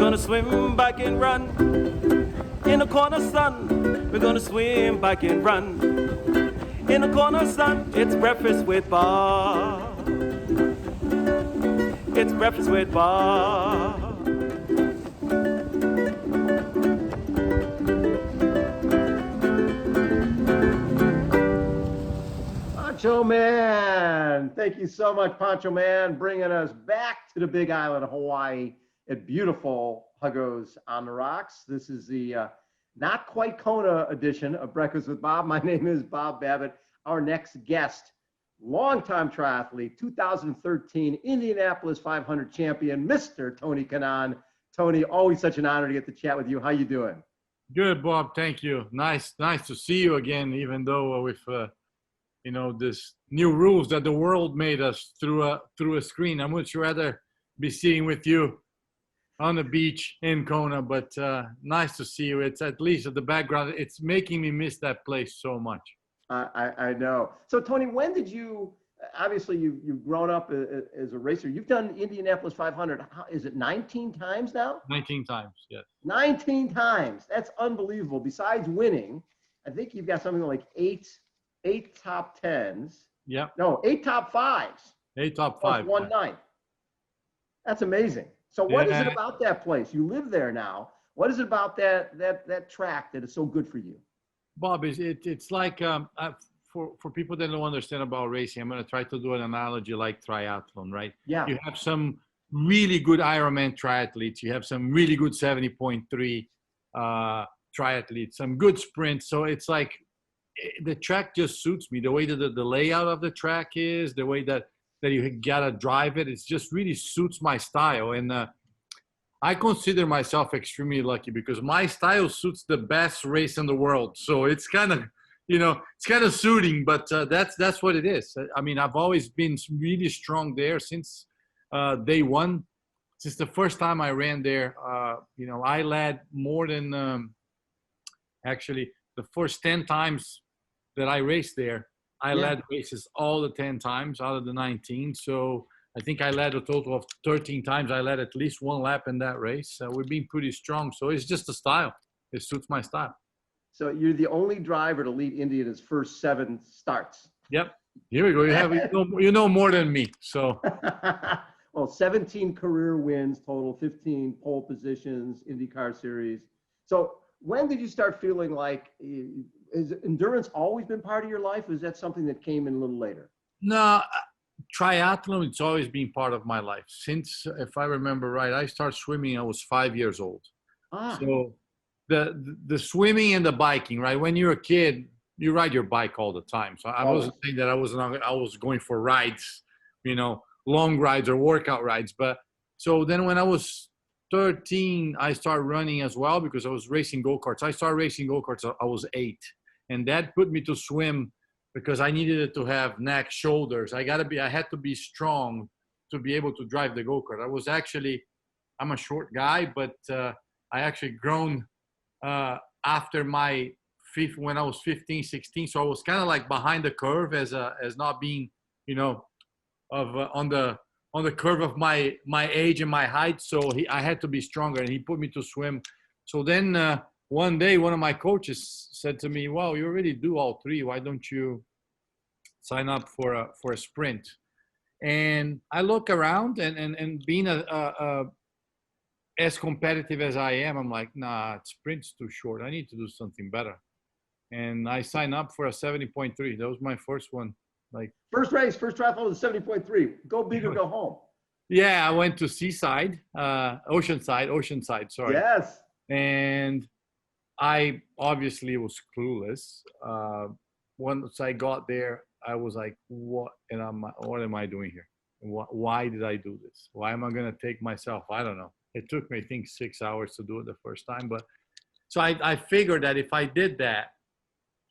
gonna swim, bike and run. In the corner sun, we're gonna swim, bike and run. In the corner sun, it's breakfast with Bob. It's breakfast with Bob. Pancho Man, thank you so much, Pancho Man, bringing us back to the Big Island of Hawaii at beautiful Huggos on the Rocks. This is the not quite Kona edition of Breakfast with Bob. My name is Bob Babbitt. Our next guest, longtime triathlete, 2013 Indianapolis 500 champion, Mr. Tony Kanaan. Tony, always such an honor to get to chat with you. How you doing? Good, Bob. Thank you. Nice to see you again, even though with this new rules that the world made us through a screen. I much rather be sitting with you on the beach in Kona, but nice to see you. It's at least at the background. It's making me miss that place so much. I know. So Tony, when did you, obviously you've grown up as a racer. You've done Indianapolis 500. Is it 19 times now? 19 times, yes. 19 times. That's unbelievable. Besides winning, I think you've got something like eight top 10s. Yeah. No, 8 top 5s. 8 top 5. 1/9. That's amazing. So what is it about that place? You live there now. What is it about that track that is so good for you? Bob, it's like for people that don't understand about racing, I'm going to try to do an analogy like triathlon, right? Yeah. You have some really good Ironman triathletes. You have some really good 70.3 triathletes, some good sprints. So it's like the track just suits me. The way that the layout of the track is, the way that you gotta drive it, it just really suits my style. And I consider myself extremely lucky because my style suits the best race in the world. So it's kind of, it's kind of suiting, but that's what it is. I mean, I've always been really strong there since day one. Since the first time I ran there, I led more than actually the first 10 times that I raced there. I led races all the 10 times out of the 19. So I think I led a total of 13 times. I led at least one lap in that race. We've been pretty strong. So it's just a style. It suits my style. So you're the only driver to lead Indy in his first 7 starts. Yep. Here we go. You know more than me. So. Well, 17 career wins total, 15 pole positions, IndyCar Series. So when did you start feeling like, has endurance always been part of your life? Or is that something that came in a little later? No, triathlon, it's always been part of my life. Since, if I remember right, I started swimming, I was 5 years old. So the swimming and the biking, right? When you're a kid, you ride your bike all the time. So I wasn't saying that I was going for rides, long rides or workout rides. But so then when I was 13, I started running as well because I was racing go-karts. I started racing go-karts, I was 8. And that put me to swim because I needed it to have neck, shoulders. I had to be strong to be able to drive the go-kart. I'm a short guy, but I actually grown after when I was 15, 16. So I was kind of like behind the curve as not being, on the curve of my age and my height. So I had to be stronger, and he put me to swim. So then one day, one of my coaches said to me, "Well, you already do all 3. Why don't you sign up for a sprint?" And I look around, and being as competitive as I am, I'm like, nah, sprint's too short. I need to do something better. And I signed up for a 70.3. That was my first one. Like first triathlon was 70.3. Go big or go home. Yeah, I went to Oceanside, sorry. Yes. And I obviously was clueless. Once I got there, I was like, what am I doing here? Why did I do this? Why am I going to take myself? I don't know. It took me, I think, 6 hours to do it the first time. But so I figured that if I did that,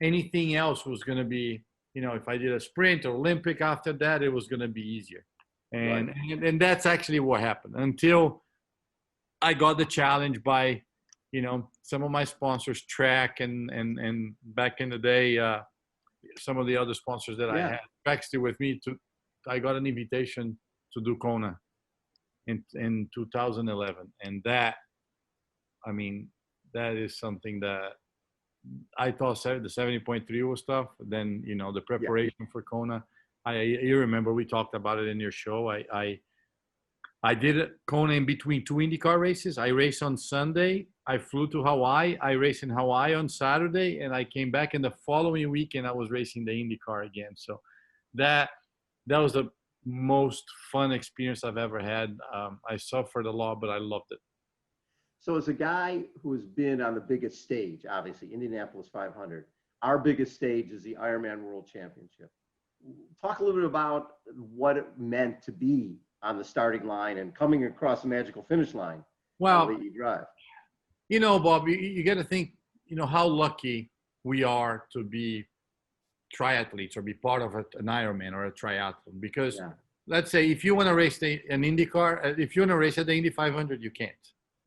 anything else was going to be, if I did a sprint or Olympic after that, it was going to be easier. And that's actually what happened until I got the challenge by, some of my sponsors, Track and back in the day, some of the other sponsors that I had, Track still with me. I got an invitation to do Kona in 2011, and that I mean, that is something that I thought the 70.3 was tough. Then, the Yeah. preparation for Kona. You remember we talked about it in your show. I did Kona in between two IndyCar races. I raced on Sunday. I flew to Hawaii. I raced in Hawaii on Saturday, and I came back in the following weekend. I was racing the IndyCar again. So that was the most fun experience I've ever had. I suffered a lot, but I loved it. So as a guy who has been on the biggest stage, obviously Indianapolis 500, our biggest stage is the Ironman World Championship. Talk a little bit about what it meant to be on the starting line and coming across the magical finish line. Well, the way you drive. Bob, you got to think, how lucky we are to be triathletes or be part of an Ironman or a triathlon. Because let's say if you want to race an IndyCar, if you want to race at the Indy 500, you can't.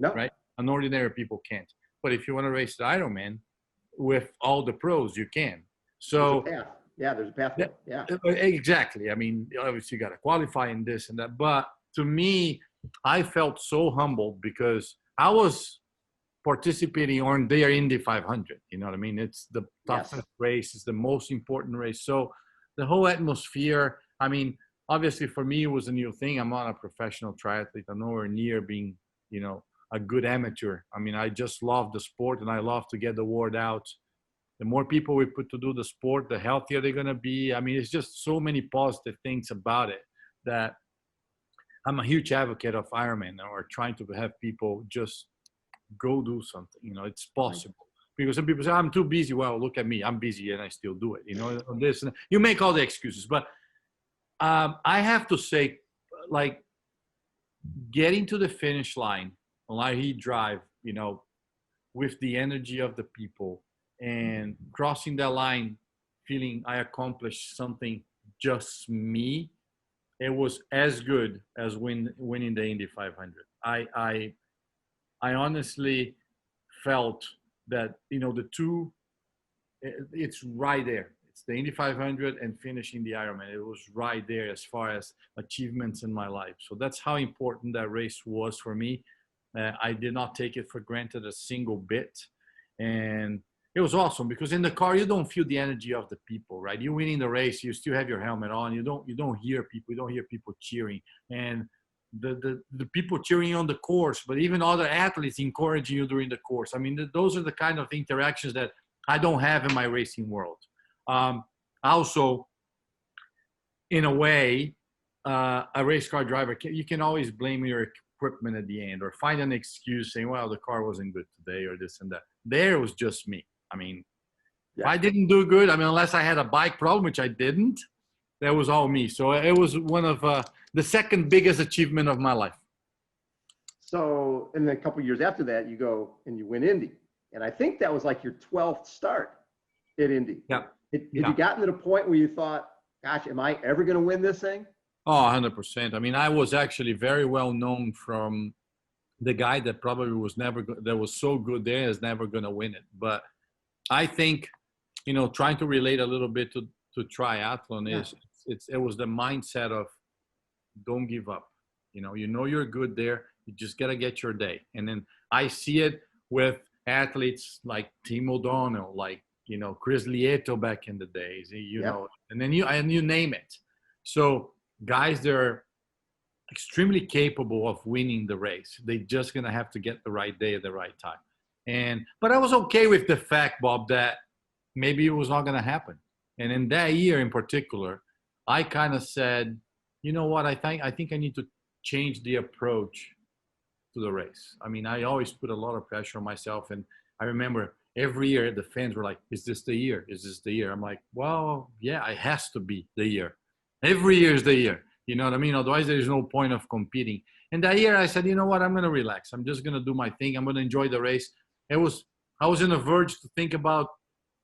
No. Right? An ordinary people can't. But if you want to race the Ironman with all the pros, you can. So there's a path. Yeah, there's a pathway. Yeah. Exactly. I mean, obviously you got to qualify in this and that. But to me, I felt so humbled because I was participating on their Indy 500. You know what I mean? It's the toughest race. It's the most important race. So the whole atmosphere, I mean, obviously for me, it was a new thing. I'm not a professional triathlete. I'm nowhere near being, a good amateur. I mean, I just love the sport and I love to get the word out. The more people we put to do the sport, the healthier they're going to be. I mean, it's just so many positive things about it that I'm a huge advocate of Ironman or trying to have people just go do something. It's possible. Because some people say, I'm too busy. Well, look at me. I'm busy and I still do it. This and you make all the excuses. But I have to say, like, getting to the finish line, like he drive, with the energy of the people and crossing that line, feeling I accomplished something just me, it was as good as winning the Indy 500. I honestly felt that, the two, it's right there. It's the Indy 500 and finishing the Ironman. It was right there as far as achievements in my life. So that's how important that race was for me. I did not take it for granted a single bit. And it was awesome because in the car, you don't feel the energy of the people, right? You're winning the race. You still have your helmet on. You don't hear people. You don't hear people cheering. And the people cheering on the course, but even other athletes encouraging you during the course. I mean, those are the kind of interactions that I don't have in my racing world. Also, in a way, a race car driver, you can always blame your equipment at the end or find an excuse saying, well, the car wasn't good today or this and that. There it was just me. I mean, if I didn't do good, I mean, unless I had a bike problem, which I didn't, that was all me. So it was one of the second biggest achievement of my life. So, and then a couple of years after that, you go and you win Indy. And I think that was like your 12th start at Indy. Yeah. Had you gotten to the point where you thought, gosh, am I ever going to win this thing? Oh, 100%. I mean, I was actually very well known from the guy that probably was that was so good there is never going to win it. But I think, trying to relate a little bit to triathlon is it was the mindset of don't give up. You're good there. You just got to get your day. And then I see it with athletes like Tim O'Donnell, like, Chris Lieto back in the days, and then you name it. So guys, they're extremely capable of winning the race. They're just going to have to get the right day at the right time. But I was okay with the fact, Bob, that maybe it was not going to happen. And in that year in particular, I kind of said, you know what, I think I need to change the approach to the race. I mean, I always put a lot of pressure on myself. And I remember every year the fans were like, is this the year? Is this the year? I'm like, well, yeah, it has to be the year. Every year is the year. You know what I mean? Otherwise, there's no point of competing. And that year I said, you know what, I'm going to relax. I'm just going to do my thing. I'm going to enjoy the race. I was on the verge to think about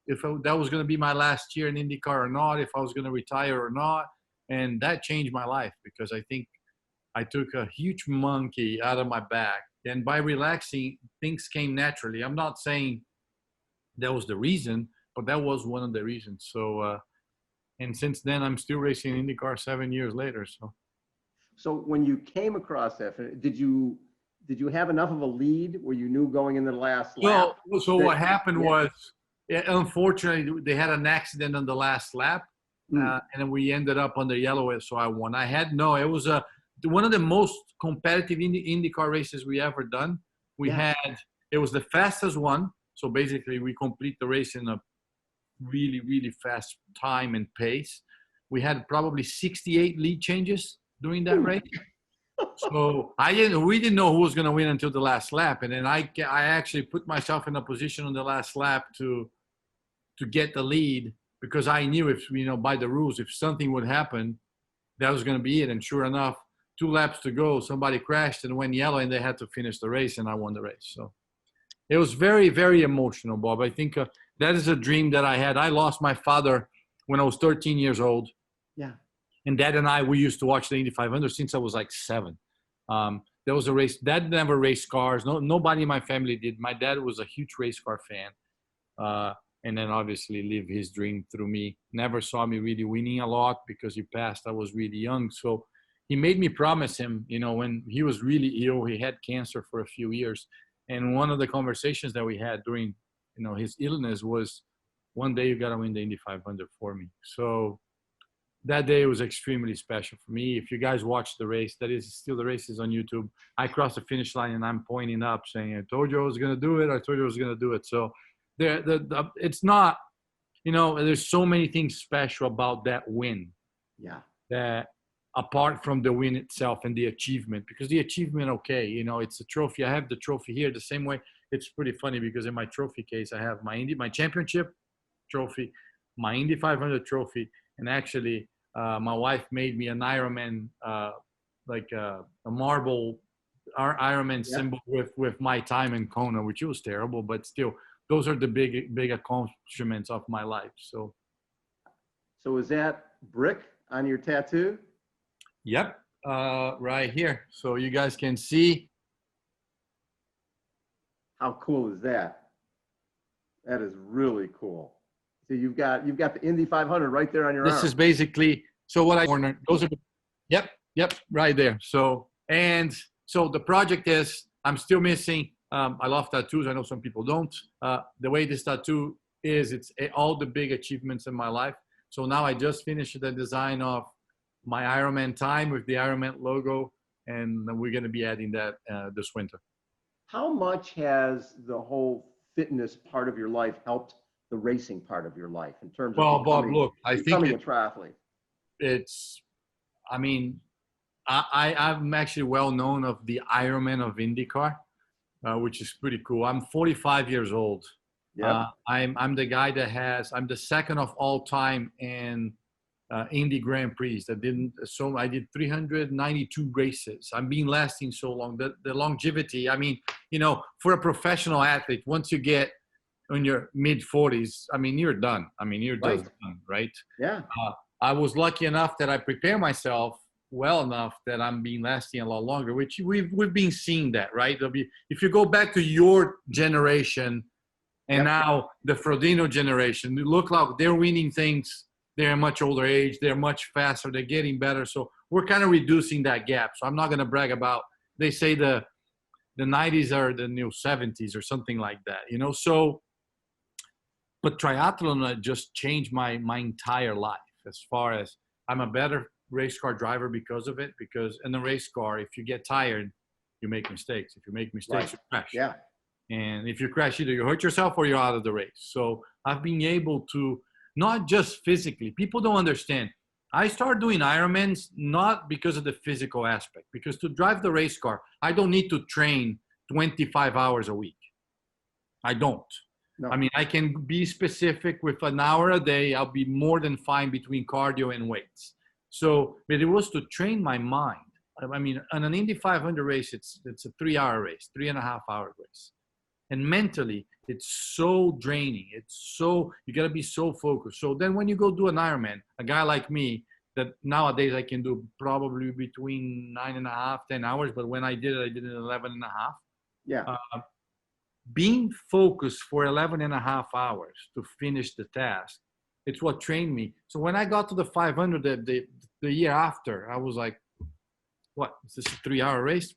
if that was going to be my last year in IndyCar or not, if I was going to retire or not. And that changed my life because I think I took a huge monkey out of my back. And by relaxing, things came naturally. I'm not saying that was the reason, but that was one of the reasons. So, and since then, I'm still racing IndyCar 7 years later. So when you came across that, did you did you have enough of a lead where you knew going into the last lap? So what happened yeah. was, unfortunately, they had an accident on the last lap, and then we ended up on the yellow, so I won. It was one of the most competitive IndyCar races we ever done. It was the fastest one. So basically, we complete the race in a really, really fast time and pace. We had probably 68 lead changes during that race. So we didn't know who was going to win until the last lap. And then I actually put myself in a position on the last lap to get the lead, because I knew if, by the rules, if something would happen, that was going to be it. And sure enough, 2 laps to go, somebody crashed and went yellow, and they had to finish the race, and I won the race. So it was very, very emotional, Bob. I think that is a dream that I had. I lost my father when I was 13 years old. Yeah. And Dad and I, we used to watch the Indy 500 since I was like 7. There was a race. Dad never raced cars. Nobody in my family did. My dad was a huge race car fan. And then obviously lived his dream through me. Never saw me really winning a lot because he passed. I was really young. So he made me promise him, when he was really ill, he had cancer for a few years. And one of the conversations that we had during, his illness was, one day you got to win the Indy 500 for me. So that day was extremely special for me. If you guys watch the race, the race is on YouTube. I crossed the finish line and I'm pointing up saying, I told you I was going to do it. I told you I was going to do it. So it's not, there's so many things special about that win. Yeah. That apart from the win itself and the achievement, because the achievement, okay, it's a trophy. I have the trophy here the same way. It's pretty funny because in my trophy case, I have my championship trophy, my Indy 500 trophy, and actually my wife made me an Ironman, like a marble Ironman symbol with my time in Kona, which was terrible, but still, those are the big accomplishments of my life. So is that brick on your tattoo? Yep, right here. So you guys can see. How cool is that? That is really cool. So you've got the Indy 500 right there on your arm. This is basically, so what those are yep, right there. So the project is, I'm still missing. I love tattoos. I know some people don't. The way this tattoo is, it's all the big achievements in my life. So now I just finished the design of my Ironman time with the Ironman logo, and we're going to be adding that this winter. How much has the whole fitness part of your life helped the racing part of your life in terms of Bob, look, I think a triathlete? I'm actually well known of the Ironman of IndyCar, which is pretty cool. I'm 45 years old. Yeah. I'm the guy I'm the second of all time in Indy Grand Prix. I did 392 races. I've been lasting so long. The longevity, for a professional athlete, once you get in your mid 40s, you're done. You're just done, right? Yeah. I was lucky enough that I prepare myself well enough that I'm being lasting a lot longer, which we've been seeing that, right? If you go back to your generation and now the Frodeno generation, it look like they're winning things. They're a much older age. They're much faster. They're getting better. So we're kind of reducing that gap. So I'm not going to brag about, they say the 90s are the new 70s or something like that, So, but triathlon just changed my entire life as far as I'm a better race car driver because of it. Because in the race car, if you get tired, you make mistakes. If you make mistakes, you crash. Yeah. And if you crash, either you hurt yourself or you're out of the race. So I've been able to, not just physically. People don't understand. I started doing Ironmans not because of the physical aspect, because to drive the race car, I don't need to train 25 hours a week. I don't. No. I can be specific with an hour a day. I'll be more than fine between cardio and weights. So, but it was to train my mind. On an Indy 500 race, it's a 3-hour race, 3.5-hour race. And mentally, it's so draining. You got to be so focused. So then when you go do an Ironman, a guy like me, that nowadays I can do probably between 9.5, 10 hours. But when I did it in 11.5. Yeah. Being focused for 11.5 hours to finish the task, it's what trained me. So when I got to the 500 the year after, I was like, what, is this a 3-hour race?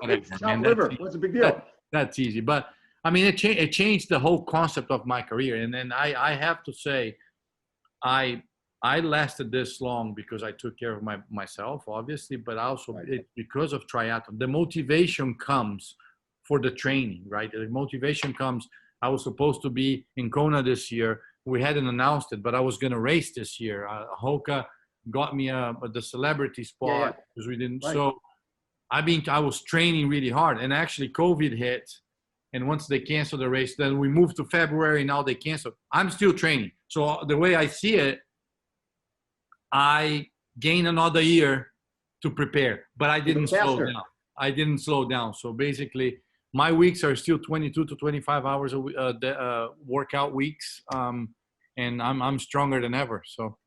whatever, Chopped man. liver. What's the big deal? That's easy. But I mean, it changed the whole concept of my career. And then I have to say, I lasted this long because I took care of myself, obviously, but also because of triathlon. The motivation comes for the training, right? The motivation comes. I was supposed to be in Kona this year. We hadn't announced it, but I was going to race this year. Hoka got me the celebrity spot because we didn't. Right. So I was training really hard, and actually COVID hit. And once they canceled the race, then we moved to February. Now they canceled. I'm still training. So the way I see it, I gain another year to prepare, but I didn't slow down. I didn't slow down. So basically, my weeks are still 22 to 25 hours workout weeks, and I'm stronger than ever. So.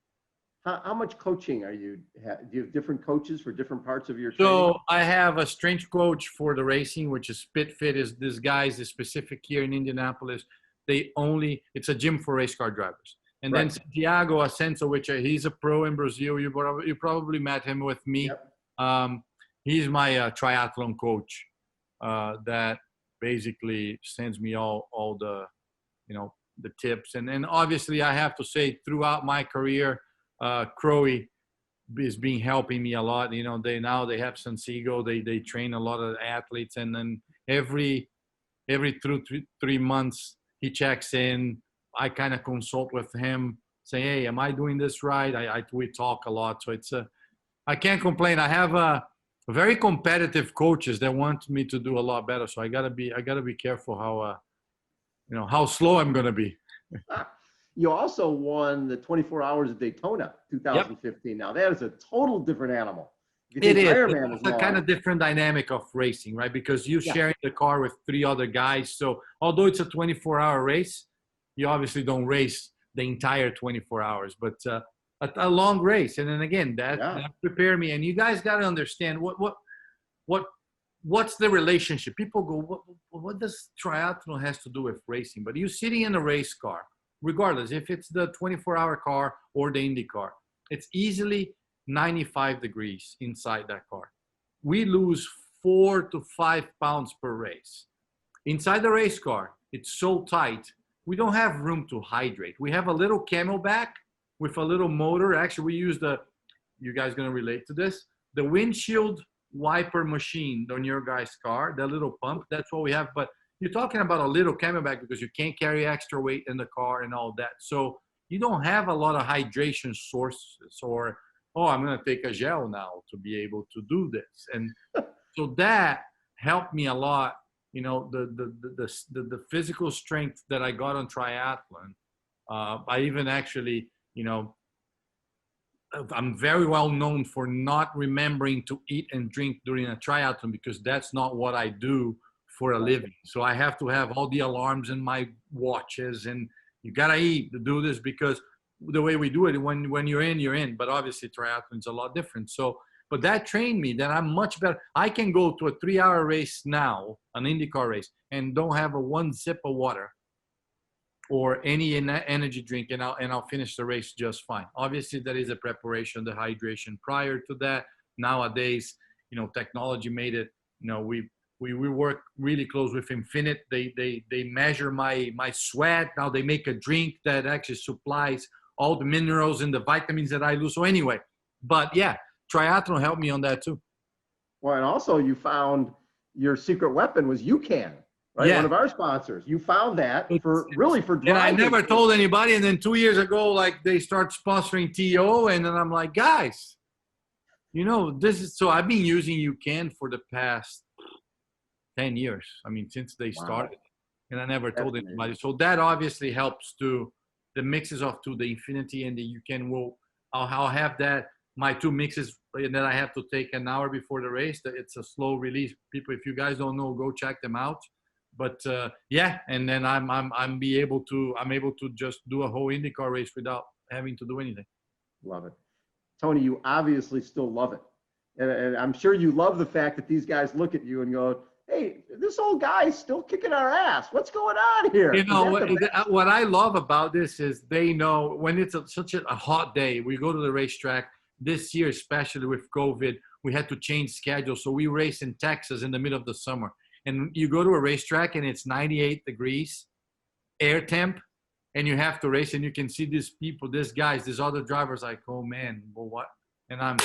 How much coaching do you have different coaches for different parts of your training? So I have a strength coach for the racing, which is Fit. Is this guy's specific here in Indianapolis. It's a gym for race car drivers. And then Santiago Ascenso, which he's a pro in Brazil. You probably met him with me. Yep. He's my triathlon coach that basically sends me all the, the tips. And obviously I have to say throughout my career, Crowe is helping me a lot. They have Sansigo. They train a lot of athletes, and then every 3 months he checks in. I kind of consult with him, say, hey, am I doing this right? We talk a lot, so I can't complain. I have very competitive coaches that want me to do a lot better. So I gotta be careful how slow I'm gonna be. You also won the 24 Hours of Daytona 2015. Yep. Now that is a total different animal. It is. It's a kind of different dynamic of racing, right? Because you're sharing the car with 3 other guys. So although it's a 24-hour race, you obviously don't race the entire 24 hours, but a long race. And then again, that prepared me. And you guys got to understand what's the relationship. People go, what does triathlon has to do with racing? But you're sitting in a race car, regardless if it's the 24-hour car or the Indy car, it's easily 95 degrees inside that car. We lose 4 to 5 pounds per race. Inside the race car, it's so tight, we don't have room to hydrate. We have a little Camelback with a little motor. Actually, we use you guys gonna relate to this, the windshield wiper machine on your guy's car, that little pump, that's what we have. But you're talking about a little Camelback because you can't carry extra weight in the car and all that. So you don't have a lot of hydration sources or, I'm going to take a gel now to be able to do this. And so that helped me a lot. The physical strength that I got on triathlon. I even actually, I'm very well known for not remembering to eat and drink during a triathlon because that's not what I do for a living. So I have to have all the alarms in my watches, and you gotta eat to do this because the way we do it, when you're in, but obviously triathlon's a lot different. So, but that trained me that I'm much better. I can go to a 3-hour race now, an IndyCar race, and don't have one sip of water or any energy drink, and I'll finish the race just fine. Obviously there is a preparation, the hydration prior to that. Nowadays, technology made it, we work really close with Infinite. They measure my sweat. Now they make a drink that actually supplies all the minerals and the vitamins that I lose. So anyway, but yeah, triathlon helped me on that too. Well, and also you found your secret weapon was UCAN, right? Yeah. One of our sponsors. You found that for driving. And I never told anybody. And then 2 years ago, they start sponsoring TO, and then I'm like, guys, this is so. I've been using UCAN for the past 10 years. I mean, since they started, and I never told anybody. So that obviously helps to the mixes of the Infinity and the UCAN. I'll have that, my 2 mixes, and then I have to take an hour before the race. It's a slow release. People, if you guys don't know, go check them out. But and then I'm able to just do a whole IndyCar race without having to do anything. Love it. Tony, you obviously still love it. And I'm sure you love the fact that these guys look at you and go, hey, this old guy's still kicking our ass. What's going on here? What I love about this is they know when it's such a hot day, we go to the racetrack. This year, especially with COVID, we had to change schedule. So we raced in Texas in the middle of the summer. And you go to a racetrack and it's 98 degrees, air temp, and you have to race and you can see these people, these guys, these other drivers like, oh man, well what? And I'm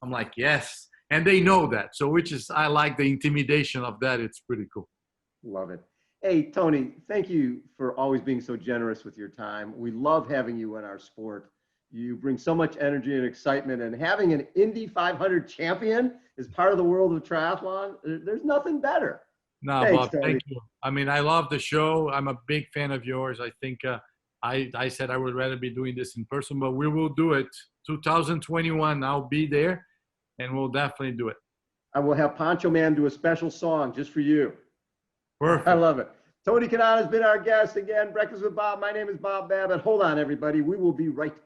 like, yes. And they know that. So I like the intimidation of that. It's pretty cool. Love it. Hey, Tony, thank you for always being so generous with your time. We love having you in our sport. You bring so much energy and excitement, and having an Indy 500 champion as part of the world of triathlon, there's nothing better. No, Thanks, Bob, Tony. thank you. I mean, I love the show. I'm a big fan of yours. I think I said I would rather be doing this in person, but we will do it. 2021, I'll be there, and we'll definitely do it. I will have Poncho Man do a special song just for you. Perfect. I love it. Tony Kanaan has been our guest again. Breakfast with Bob. My name is Bob Babbitt. Hold on, everybody. We will be right back.